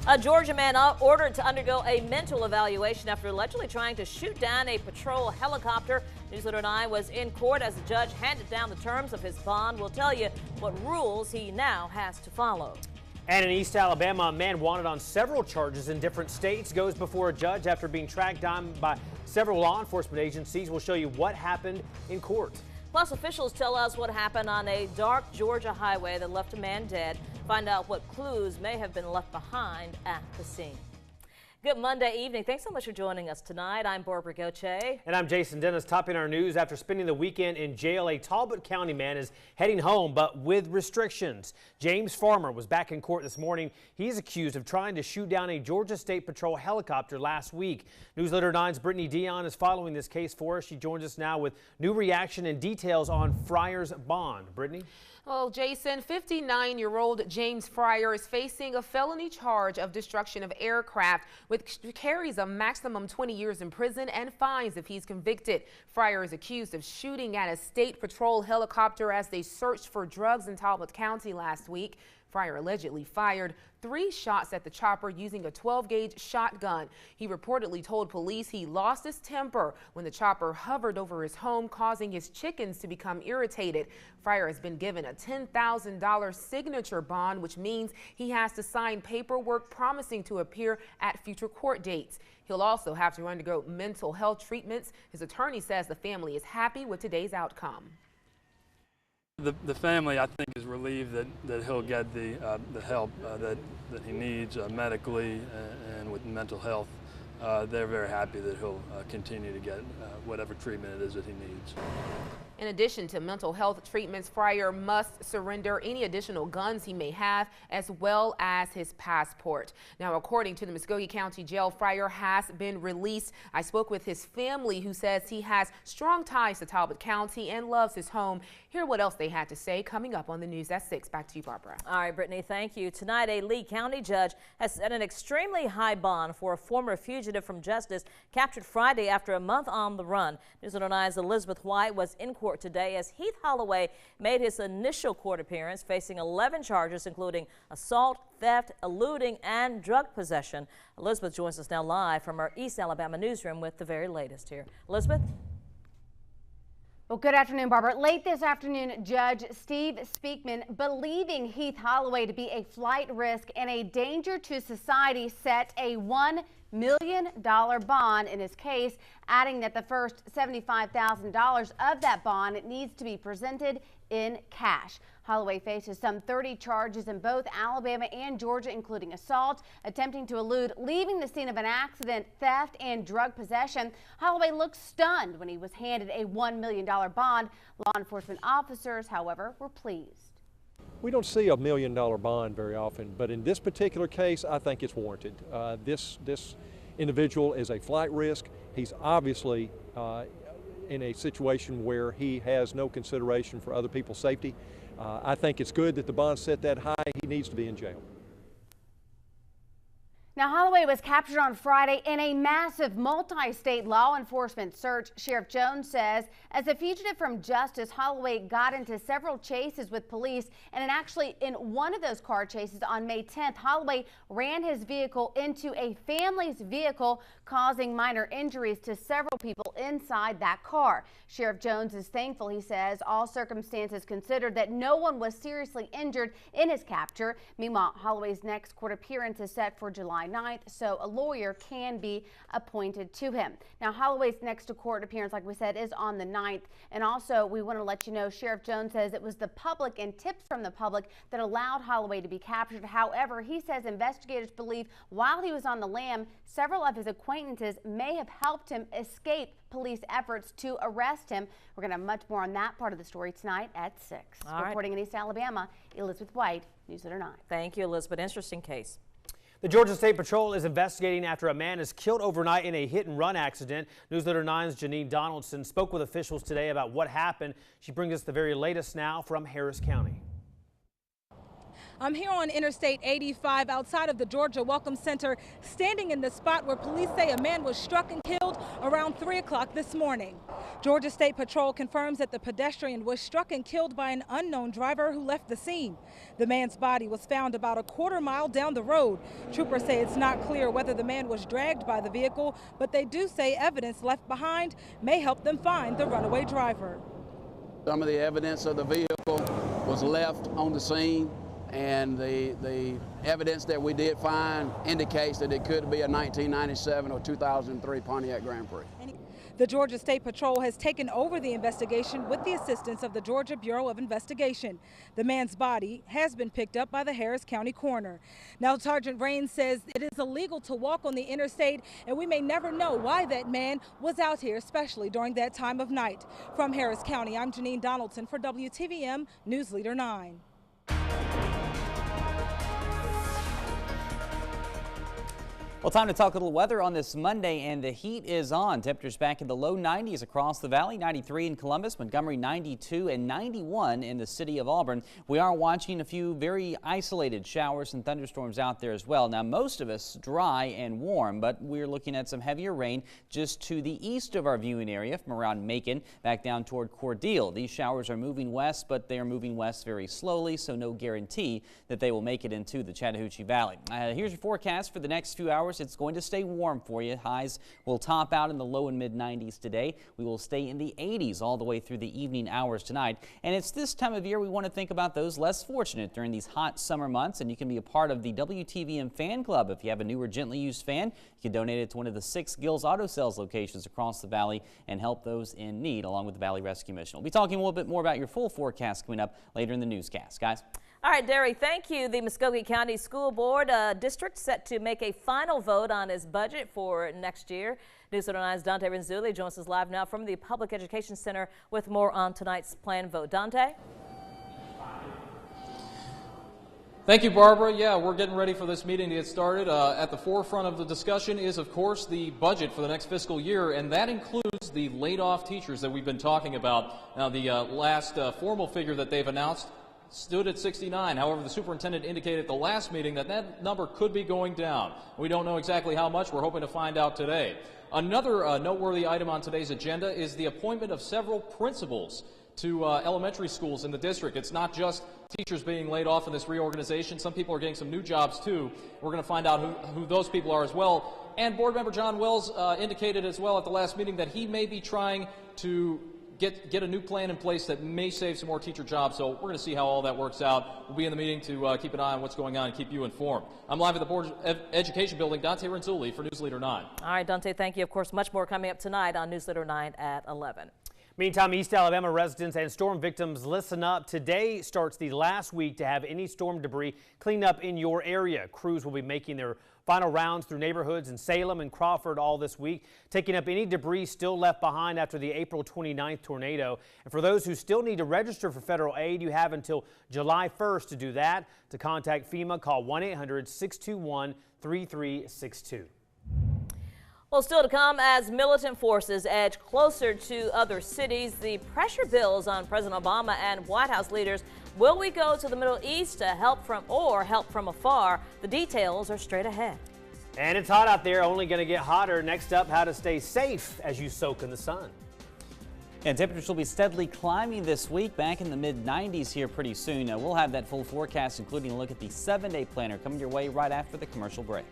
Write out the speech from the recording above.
A Georgia man ordered to undergo a mental evaluation after allegedly trying to shoot down a patrol helicopter. News Leader 9 was in court as the judge handed down the terms of his bond. We'll tell you what rules he now has to follow. And in East Alabama, a man wanted on several charges in different states goes before a judge after being tracked down by several law enforcement agencies. We'll show you what happened in court. Plus, officials tell us what happened on a dark Georgia highway that left a man dead. Find out what clues may have been left behind at the scene. Good Monday evening. Thanks so much for joining us tonight. I'm Barbara Goche. And I'm Jason Dennis. Topping our news, after spending the weekend in jail, a Talbot County man is heading home, but with restrictions. James Farmer was back in court this morning. He's accused of trying to shoot down a Georgia State Patrol helicopter last week. News Leader 9's Brittany Dion is following this case for us. She joins us now with new reaction and details on Fryer's bond. Brittany? Well, Jason, 59-year-old James Fryer is facing a felony charge of destruction of aircraft, which carries a maximum 20 years in prison and fines if he's convicted. Fryer is accused of shooting at a state patrol helicopter as they searched for drugs in Talbot County last week. Fryer allegedly fired 3 shots at the chopper using a 12-gauge shotgun. He reportedly told police he lost his temper when the chopper hovered over his home, causing his chickens to become irritated. Fryer has been given a $10,000 signature bond, which means he has to sign paperwork promising to appear at future court dates. He'll also have to undergo mental health treatments. His attorney says the family is happy with today's outcome. The family, I think, is relieved that he'll get the help that he needs medically and with mental health. They're very happy that he'll continue to get whatever treatment it is that he needs. In addition to mental health treatments, Fryer must surrender any additional guns he may have, as well as his passport. Now, according to the Muskogee County Jail, Fryer has been released. I spoke with his family, who says he has strong ties to Talbot County and loves his home. Hear what else they had to say coming up on the news at 6. Back to you, Barbara. All right, Brittany, thank you. Tonight, a Lee County judge has set an extremely high bond for a former fugitive from justice captured Friday after a month on the run. News 9's Elizabeth White was in court today as Heath Holloway made his initial court appearance, facing 11 charges, including assault, theft, eluding, and drug possession. Elizabeth joins us now live from our East Alabama newsroom with the very latest here. Elizabeth? Well, good afternoon, Barbara. Late this afternoon, Judge Steve Speakman, believing Heath Holloway to be a flight risk and a danger to society, set a $1 million bond in his case, adding that the first $75,000 of that bond needs to be presented in cash. Holloway faces some 30 charges in both Alabama and Georgia, including assault, attempting to elude, leaving the scene of an accident, theft, and drug possession. Holloway looked stunned when he was handed a $1 million bond. Law enforcement officers, however, were pleased. We don't see a $1 million bond very often, but in this particular case, I think it's warranted. This individual is a flight risk. He's obviously in a situation where he has no consideration for other people's safety. I think it's good that the bond set that high. He needs to be in jail. Now, Holloway was captured on Friday in a massive multi-state law enforcement search. Sheriff Jones says as a fugitive from justice, Holloway got into several chases with police, and actually in one of those car chases on May 10th, Holloway ran his vehicle into a family's vehicle, causing minor injuries to several people inside that car. Sheriff Jones is thankful, he says, all circumstances considered, that no one was seriously injured in his capture. Meanwhile, Holloway's next court appearance is set for July 9th, so a lawyer can be appointed to him. Now, Holloway's next court appearance, like we said, is on the 9th. And also, we want to let you know, Sheriff Jones says it was the public and tips from the public that allowed Holloway to be captured. However, he says investigators believe while he was on the lam, several of his acquaintances may have helped him escape police efforts to arrest him. We're going to have much more on that part of the story tonight at 6. Reporting in East Alabama, Elizabeth White, News Leader 9. Thank you, Elizabeth. Interesting case. The Georgia State Patrol is investigating after a man is killed overnight in a hit-and-run accident. News Leader 9's Janine Donaldson spoke with officials today about what happened. She brings us the very latest now from Harris County. I'm here on Interstate 85 outside of the Georgia Welcome Center, standing in the spot where police say a man was struck and killed around 3 o'clock this morning. Georgia State Patrol confirms that the pedestrian was struck and killed by an unknown driver who left the scene. The man's body was found about a quarter-mile down the road. Troopers say it's not clear whether the man was dragged by the vehicle, but they do say evidence left behind may help them find the runaway driver. Some of the evidence of the vehicle was left on the scene, and the evidence that we did find indicates that it could be a 1997 or 2003 Pontiac Grand Prix. The Georgia State Patrol has taken over the investigation with the assistance of the Georgia Bureau of Investigation. The man's body has been picked up by the Harris County coroner. Now, Sergeant Raines says it is illegal to walk on the interstate, and we may never know why that man was out here, especially during that time of night. From Harris County, I'm Janine Donaldson for WTVM News Leader 9. Well, time to talk a little weather on this Monday, and the heat is on. Temperatures back in the low 90s across the valley, 93 in Columbus, Montgomery 92, and 91 in the city of Auburn. We are watching a few very isolated showers and thunderstorms out there as well. Now, most of us dry and warm, but we're looking at some heavier rain just to the east of our viewing area from around Macon back down toward Cordele. These showers are moving west, but they are moving west very slowly, so no guarantee that they will make it into the Chattahoochee Valley. Here's your forecast for the next few hours. It's going to stay warm for you. Highs will top out in the low and mid 90s today. We will stay in the 80s all the way through the evening hours tonight. And it's this time of year we want to think about those less fortunate during these hot summer months. And you can be a part of the WTVM fan club. If you have a new or gently used fan, you can donate it to one of the 6 Gills Auto Sales locations across the valley and help those in need, along with the Valley Rescue Mission. We'll be talking a little bit more about your full forecast coming up later in the newscast. Guys. All right, Derry, thank you. The Muskogee County School Board district set to make a final vote on its budget for next year. News 9's Dante Renzulli joins us live now from the Public Education Center with more on tonight's planned vote. Dante? Thank you, Barbara. Yeah, we're getting ready for this meeting to get started. At the forefront of the discussion is, of course, the budget for the next fiscal year, and that includes the laid-off teachers that we've been talking about. Now, the last formal figure that they've announced stood at 69. However, the superintendent indicated at the last meeting that that number could be going down. We don't know exactly how much. We're hoping to find out today. Another noteworthy item on today's agenda is the appointment of several principals to elementary schools in the district. It's not just teachers being laid off in this reorganization. Some people are getting some new jobs, too. We're going to find out who those people are as well. And Board Member John Wells indicated as well at the last meeting that he may be trying to get a new plan in place that may save some more teacher jobs. So we're going to see how all that works out. We'll be in the meeting to keep an eye on what's going on and keep you informed. I'm live at the Board of Education building. Dante Renzulli for News Leader 9. All right, Dante, thank you. Of course, much more coming up tonight on News Leader 9 at 11. Meantime, East Alabama residents and storm victims, listen up. Today starts the last week to have any storm debris cleaned up in your area. Crews will be making their final rounds through neighborhoods in Salem and Crawford all this week, taking up any debris still left behind after the April 29th tornado. And for those who still need to register for federal aid, you have until July 1st to do that. To contact FEMA, call 1-800-621-3362. Well, still to come, as militant forces edge closer to other cities, the pressure builds on President Obama and White House leaders. Will we go to the Middle East to help from afar? The details are straight ahead. And it's hot out there, only going to get hotter. Next up, how to stay safe as you soak in the sun. And temperatures will be steadily climbing this week, back in the mid-90s here pretty soon. Now, we'll have that full forecast, including a look at the 7-day planner, coming your way right after the commercial break.